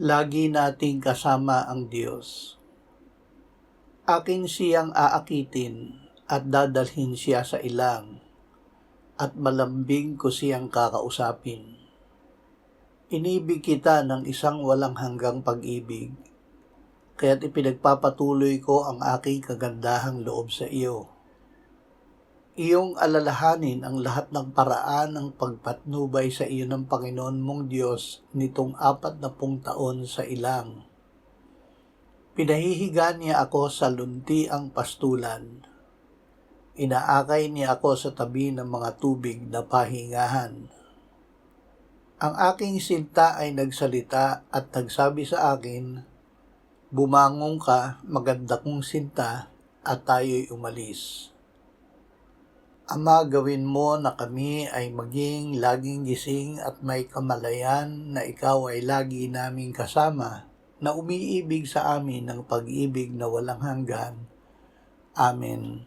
Lagi nating kasama ang Diyos. Akin siyang aakitin at dadalhin siya sa ilang, at malambing ko siyang kakausapin. Inibig kita ng isang walang hanggang pag-ibig, kaya't ipinagpapatuloy ko ang aking kagandahang loob sa iyo. Iyong alalahanin ang lahat ng paraan ng pagpatnubay sa iyo ng Panginoon mong Diyos nitong 40 taon sa ilang. Pinahihiga niya ako sa luntiang pastulan. Inaakay niya ako sa tabi ng mga tubig na pahingahan. Ang aking sinta ay nagsalita at nagsabi sa akin, "Bumangon ka, maganda kong sinta, at tayo'y umalis." Ama, gawin mo na kami ay maging laging gising at may kamalayan na ikaw ay lagi naming kasama, na umiibig sa amin ng pag-ibig na walang hanggan. Amen.